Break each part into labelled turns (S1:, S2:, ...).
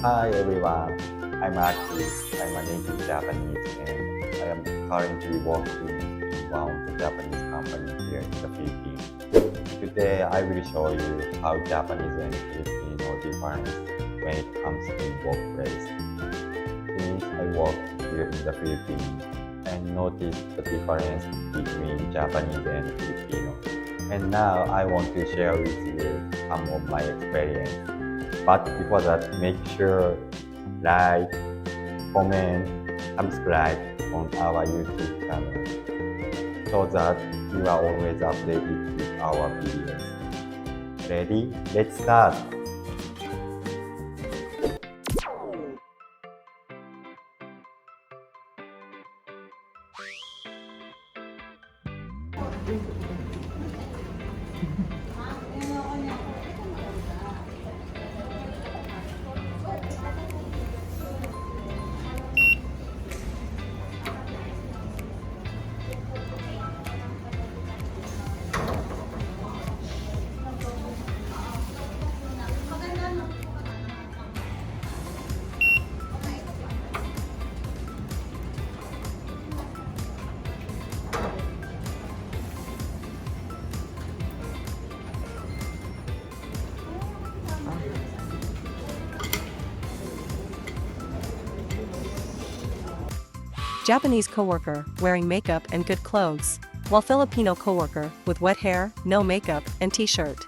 S1: Hi everyone, I'm Aki. I'm a native Japanese and I am currently working in one of the Japanese companies here in the Philippines. Today I will show you how Japanese and Filipino difference when it comes to workplace. Since I work here in the Philippines and notice the difference between Japanese and Filipino. And now I want to share with you some of my experience. But before that, make sure like, comment, subscribe on our YouTube channel so that you are always updated with our videos. Ready? Let's start!
S2: Japanese coworker wearing makeup and good clothes, while Filipino coworker with wet hair, no makeup, and t-shirt.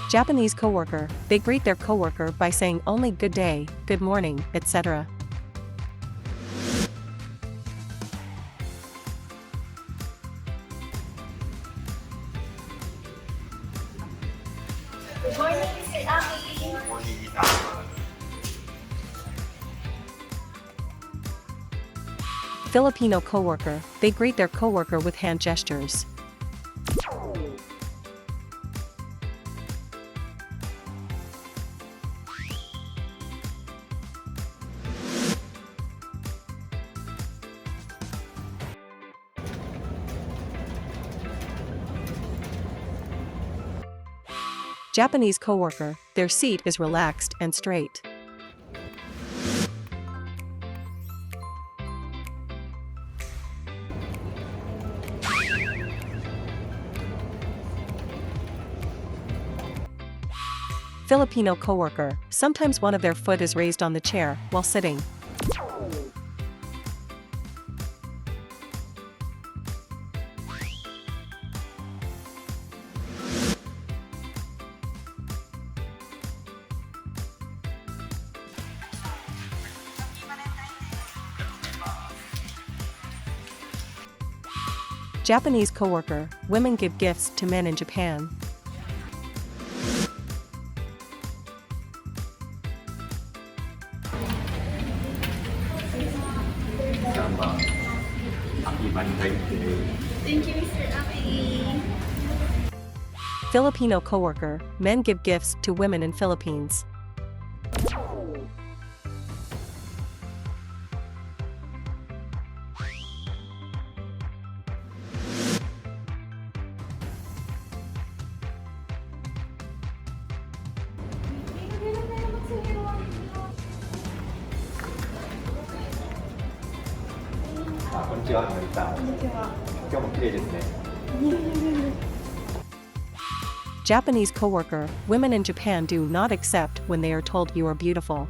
S2: Japanese coworker, they greet their coworker by saying only good day, good morning, etc.
S3: Good morning, Mr. Aki.
S1: Good morning, Mr.
S2: Filipino coworker, they greet their coworker with hand gestures. Japanese coworker, their seat is relaxed and straight. Filipino coworker, sometimes one of their foot is raised on the chair while sitting. Japanese coworker, women give gifts to men in Japan.
S3: Thank you, Mr. Aki.
S2: Filipino coworker, men give gifts to women in Philippines. Japanese coworker, women in Japan do not accept when they are told you are beautiful.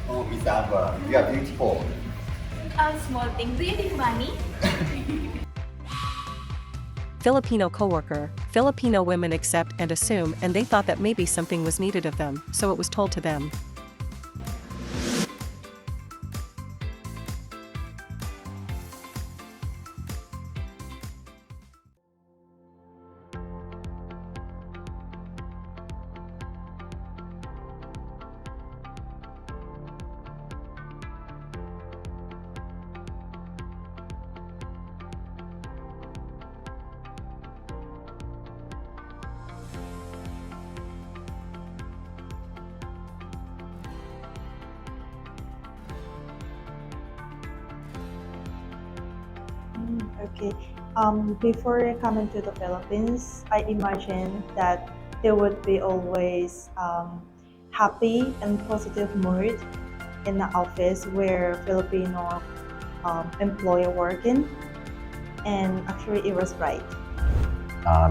S1: Oh, Miss Amber, you are beautiful.
S3: A small thing. Do you need money?
S2: Filipino coworker, Filipino women accept and assume, and they thought that maybe something was needed of them, so it was told to them.
S4: Okay. Before coming to the Philippines, I imagined that there would be always happy and positive mood in the office where Filipino employee working, and actually it was right.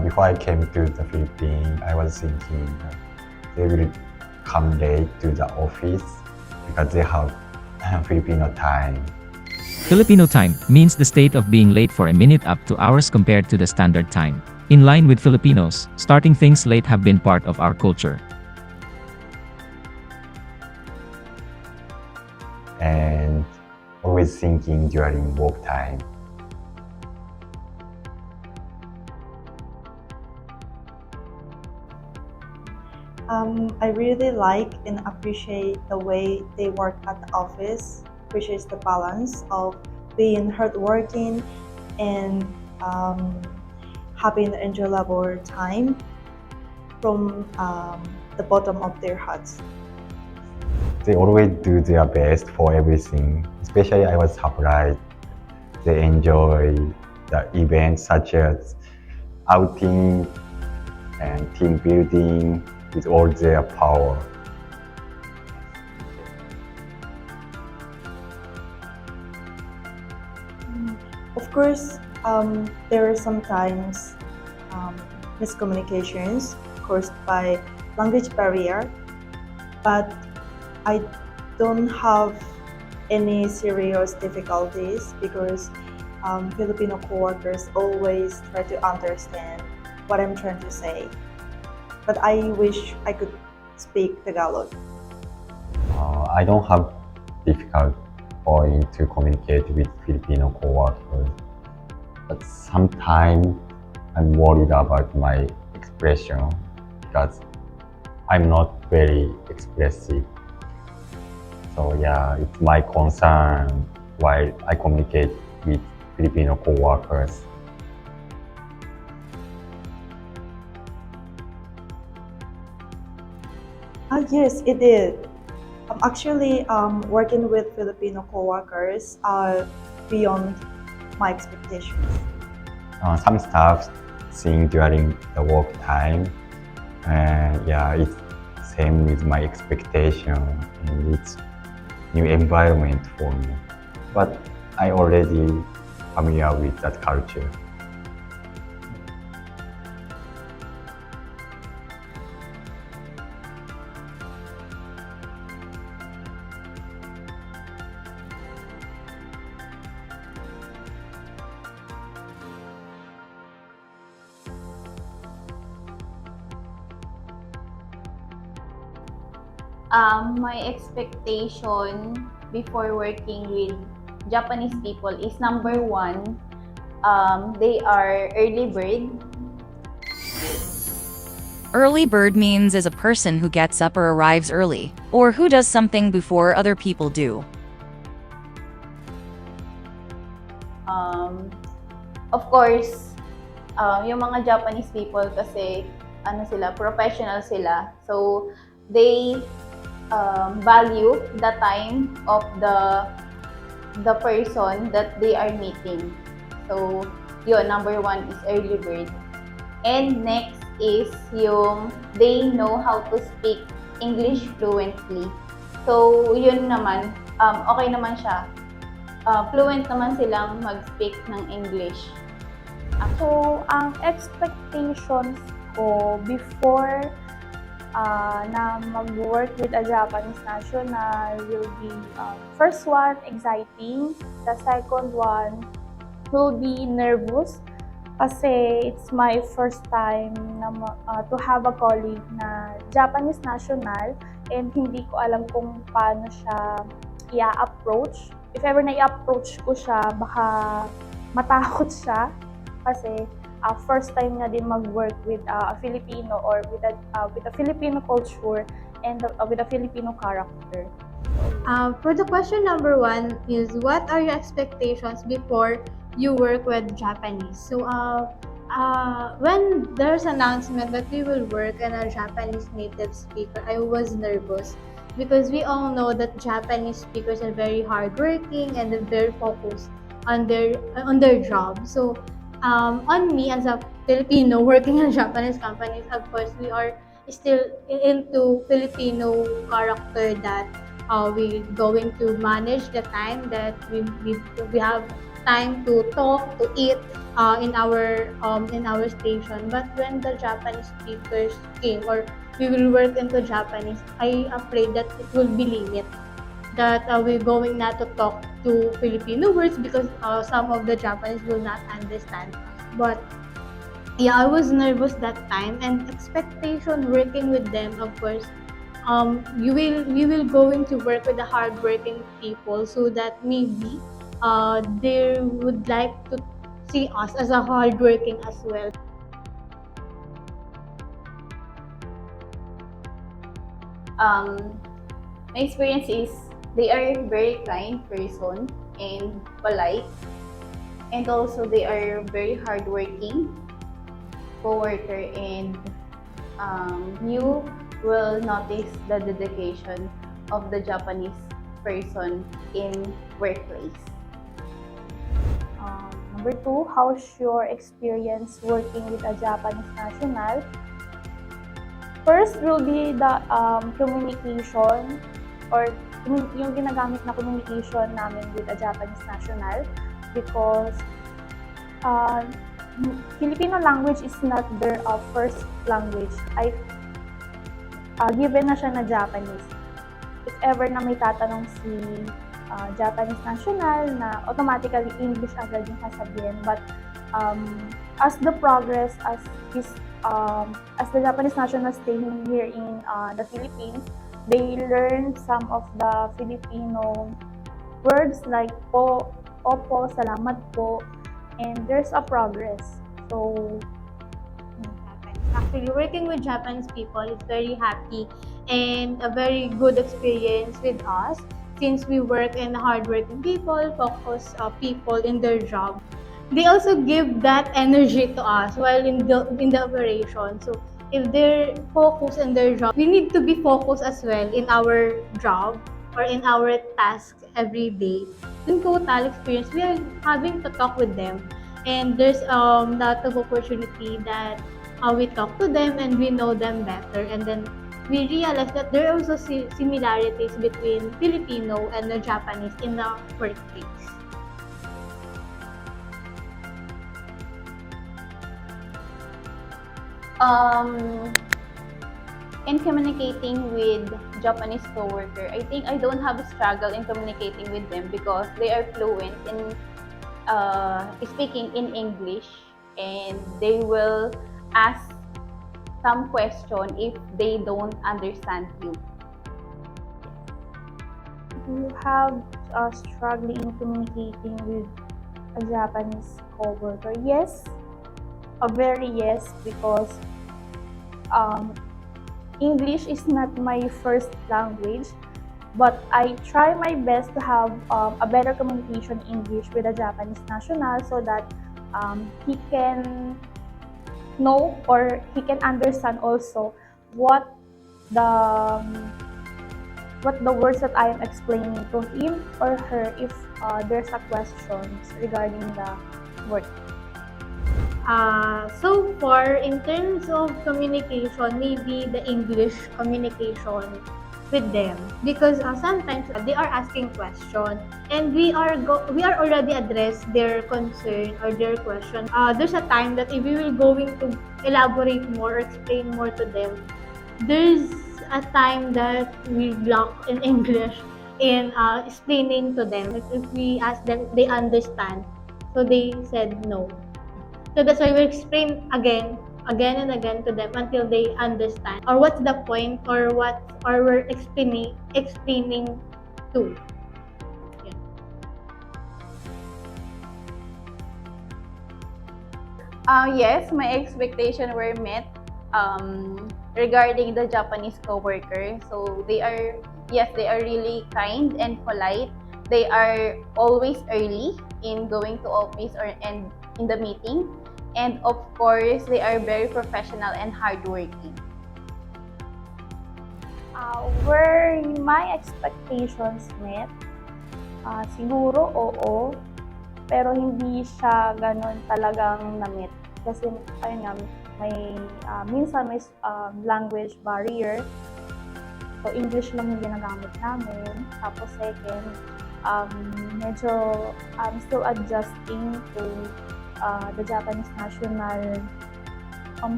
S1: Before I came to the Philippines, I was thinking that they will come late to the office because they have Filipino time.
S5: Filipino time means the state of being late for a minute up to hours compared to the standard time. In line with Filipinos, starting things late have been part of our culture.
S1: And always thinking during work time.
S4: I really like and appreciate the way they work at the office, which is the balance of being hardworking and having enjoyable time from the bottom of their hearts.
S1: They always do their best for everything. Especially I was surprised. They enjoy the events such as outing and team building with all their power.
S4: Of course, there are sometimes miscommunications caused by language barrier, but I don't have any serious difficulties because Filipino co-workers always try to understand what I'm trying to say. But I wish I could speak Tagalog.
S1: I don't have difficult point to communicate with Filipino co-workers, but sometimes I'm worried about my expression because I'm not very expressive. So yeah, it's my concern while I communicate with Filipino co-workers.
S4: Yes, it did. Actually, working with Filipino co-workers are beyond my expectations.
S1: Some stuff sing during the work time, and yeah, it's same with my expectation, and it's new environment for me. But I already familiar with that culture.
S3: My expectation before working with Japanese people is number one, they are early bird.
S6: Early bird means is a person who gets up or arrives early, or who does something before other people do.
S3: Of course, yung mga Japanese people kasi professional sila. So they value the time of the person that they are meeting. So yun, number one is early bird. And next is yung they know how to speak English fluently. So yun naman, okay naman siya. Fluent naman silang mag-speak ng English.
S7: So, ang expectations ko before na mag-work with a Japanese national will be first one, exciting. The second one will be nervous kasi it's my first time na to have a colleague na Japanese national and hindi ko alam kung paano siya i-approach. If ever na i-approach ko siya, baka matakot siya kasi first time niya din mag-work with a Filipino or with a Filipino culture and with a Filipino character.
S8: For the question number one is, what are your expectations before you work with Japanese? So, when there's announcement that we will work in a Japanese native speaker, I was nervous because we all know that Japanese speakers are very hardworking and very focused on their job. So on me as a Filipino working in Japanese companies, of course we are still into Filipino character that we going to manage the time, that we have time to talk, to eat in our station. But when the Japanese speakers came, or we will work into Japanese, I afraid that it will be limit, that we're going not to talk to Filipino words because some of the Japanese will not understand us. But yeah, I was nervous that time, and expectation working with them, of course. We will going to work with the hardworking people, so that maybe they would like to see us as a hardworking as well.
S3: My experience is they are very kind person and polite, and also they are very hardworking co-worker, and you will notice the dedication of the Japanese person in workplace.
S7: Number two, how's your experience working with a Japanese national? First will be the communication, or yung ginagamit na communication namin with a Japanese national, because Filipino language is not their first language. Given na siya na Japanese. If ever na may tatanong si Japanese national, na automatically English agad yung sasabihin. But as the progress, as the Japanese national staying here in the Philippines, they learn some of the Filipino words like po, opo, salamat po, and there's a progress. So
S8: Actually, working with Japanese people is very happy and a very good experience with us, since we work in hardworking people, focus people in their job. They also give that energy to us while in the operation. So if they're focused in their job, we need to be focused as well in our job or in our tasks every day. In total experience, we are having to talk with them, and there's lot of opportunity that we talk to them and we know them better, and then we realize that there are also similarities between Filipino and the Japanese in the workplace.
S3: In communicating with Japanese coworker, I think I don't have a struggle in communicating with them because they are fluent in speaking in English, and they will ask some question if they don't understand you.
S7: do you have struggling in communicating with a Japanese coworker? Yes, a very yes, because English is not my first language, but I try my best to have a better communication English with a Japanese national, so that he can know, or he can understand also what the words that I am explaining to him or her, if there's a questions regarding the word.
S8: So far, in terms of communication, maybe the English communication with them, because sometimes they are asking questions, and we are already addressed their concern or their question. There's a time that if we will going to elaborate more or explain more to them, there's a time that we block in English in explaining to them. If we ask them, they understand, so they said no. So that's why we explain again and again to them until they understand, or what's the point, or what or we're explaining to.
S3: Yes, my expectations were met regarding the Japanese coworker. So they are really kind and polite. They are always early in going to office and in the meeting, and of course they are very professional and hardworking.
S7: Were my expectations met? Siguro oo. pero hindi siya ganun talagang na-meet. Kasi ayun nga, minsan may language barrier. So English lang yung ginagamit namin. Tapos second, medyo I'm still adjusting to the Japanese national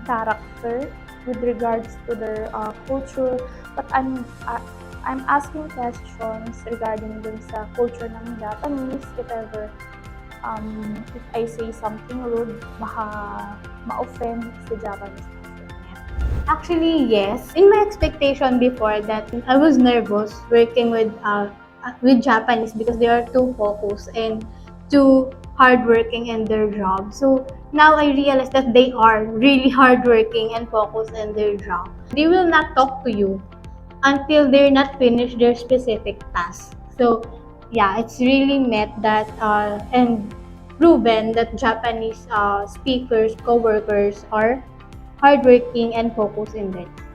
S7: character with regards to their culture. But I'm asking questions regarding dun sa culture ng Japanese. If ever, if I say something rude, baka ma-offend si Japanese national.
S8: Actually, yes. In my expectation before that, I was nervous working with Japanese because they are too focused and too hardworking in their job. So now I realize that they are really hardworking and focused in their job. They will not talk to you until they're not finished their specific task. So yeah, it's really met that and proven that Japanese speakers, co-workers are hardworking and focused in their task.